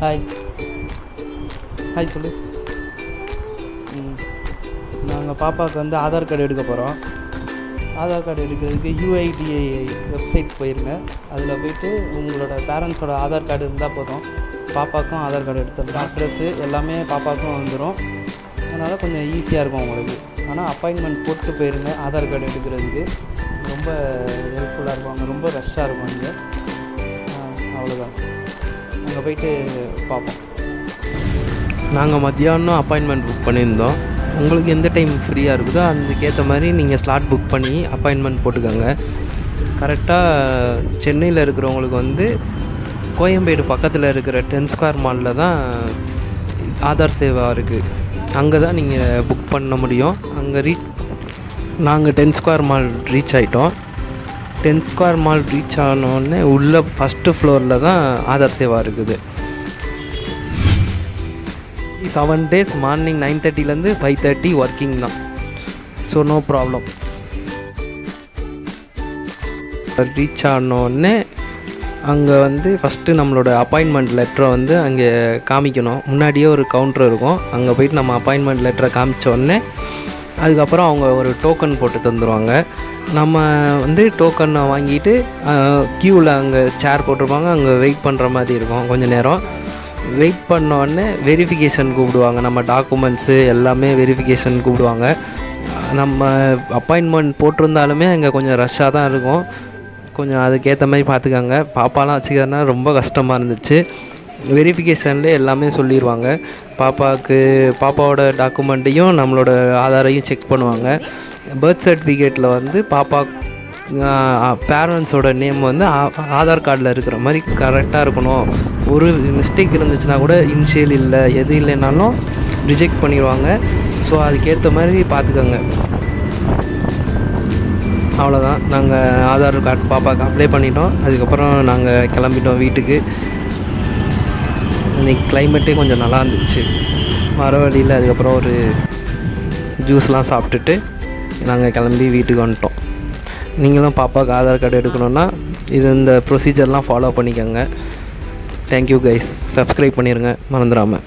Hi hi சொல்லு. நாங்கள் பாப்பாவுக்கு வந்து ஆதார் கார்டு எடுக்க போகிறோம். ஆதார் கார்டு எடுக்கிறதுக்கு UIDAI வெப்சைட் போயிருங்க. அதில் போய்ட்டு உங்களோட பேரண்ட்ஸோட ஆதார் கார்டு இருந்தால் போதும். பாப்பாவுக்கும் ஆதார் கார்டு எடுத்துடலாம். அட்ரெஸ்ஸு எல்லாமே பாப்பாவுக்கும் வந்துடும். அதனால் கொஞ்சம் ஈஸியாக இருக்கும் உங்களுக்கு. ஆனால் அப்பாயின்மெண்ட் போட்டு போயிருங்க ஆதார் கார்டு எடுக்கிறதுக்கு. ரொம்ப ஹெல்ப்ஃபுல்லாக இருக்கும். அங்கே ரொம்ப ரஷ்ஷாக இருக்கும். அங்கே அவ்வளோதான். அங்கே போய்ட்டு பார்ப்போம். நாங்கள் மத்தியானம் அப்பாயின்மெண்ட் புக் பண்ணியிருந்தோம். உங்களுக்கு எந்த டைம் ஃப்ரீயாக இருக்குதோ அதுக்கேற்ற மாதிரி நீங்கள் ஸ்லாட் புக் பண்ணி அப்பாயின்மெண்ட் போட்டுக்கோங்க. கரெக்டாக சென்னையில் இருக்கிறவங்களுக்கு வந்து கோயம்பேடு பக்கத்தில் இருக்கிற 10 ஸ்கொயர் மாலில் தான் ஆதார் சேவா இருக்குது. அங்கே தான் நீங்கள் புக் பண்ண முடியும். அங்கே நாங்கள் 10 ஸ்கொயர் மால் ரீச் ஆகிட்டோம். 10 ஸ்கொயர் மால் ரீச் ஆனோடனே உள்ள ஃபஸ்ட்டு ஃப்ளோரில் தான் ஆதார் சேவா இருக்குது. 7 days மார்னிங் 9:30 5:30 ஒர்க்கிங் தான். So no problem. ரீச் ஆனோடனே அங்கே வந்து ஃபஸ்ட்டு நம்மளோட அப்பாயின்மெண்ட் லெட்டரை வந்து அங்கே காமிக்கணும். முன்னாடியே ஒரு கவுண்டர் இருக்கும். அங்கே போய்ட்டு நம்ம அப்பாயின்மெண்ட் லெட்டரை காமிச்சோடனே அதுக்கப்புறம் அவங்க ஒரு டோக்கன் போட்டு தந்துடுவாங்க. நம்ம வந்து டோக்கனை வாங்கிட்டு க்யூவில் அங்கே சேர் போட்டிருப்பாங்க. அங்கே வெயிட் பண்ணுற மாதிரி இருக்கும். கொஞ்சம் நேரம் வெயிட் பண்ணோடனே வெரிஃபிகேஷன் கூப்பிடுவாங்க. நம்ம டாக்குமெண்ட்ஸு எல்லாமே வெரிஃபிகேஷன் கூப்பிடுவாங்க. நம்ம அப்பாயின்மெண்ட் போட்டிருந்தாலுமே அங்கே கொஞ்சம் ரஷ்ஷாக தான் இருக்கும். கொஞ்சம் அதுக்கேற்ற மாதிரி பார்த்துக்காங்க. பாப்பாலாம் வச்சுக்கிறதுனா ரொம்ப கஷ்டமாக இருந்துச்சு. வெரிஃபிகேஷன்லேயே எல்லாமே சொல்லிடுவாங்க. பாப்பாவோட டாக்குமெண்ட்டையும் நம்மளோட ஆதாரையும் செக் பண்ணுவாங்க. பர்த் சர்டிஃபிகேட்டில் வந்து பாப்பா பேரண்ட்ஸோட நேம் வந்து ஆதார் கார்டில் இருக்கிற மாதிரி கரெக்டாக இருக்கணும். ஒரு மிஸ்டேக் இருந்துச்சுன்னா கூட இனிஷியல் இல்லை எது இல்லைனாலும் ரிஜெக்ட் பண்ணிடுவாங்க. ஸோ அதுக்கேற்ற மாதிரி பார்த்துக்கோங்க. அவ்வளோதான். நாங்கள் ஆதார் கார்டு பாப்பாவுக்கு அப்ளை பண்ணிட்டோம். அதுக்கப்புறம் நாங்கள் கிளம்பிட்டோம் வீட்டுக்கு. இன்றைக்கி கிளைமேட்டே கொஞ்சம் நல்லா இருந்துச்சு. வர வழியில் அதுக்கப்புறம் ஒரு ஜூஸ்லாம் சாப்பிட்டுட்டு நாங்கள் கிளம்பி வீட்டுக்கு வந்துட்டோம். நீங்களும் பாப்பாவுக்கு ஆதார் கார்டு எடுக்கணுன்னா இந்த ப்ரொசீஜர்லாம் ஃபாலோ பண்ணிக்கோங்க. Thank you guys. சப்ஸ்கிரைப் பண்ணிடுங்க மறந்துடாமல்.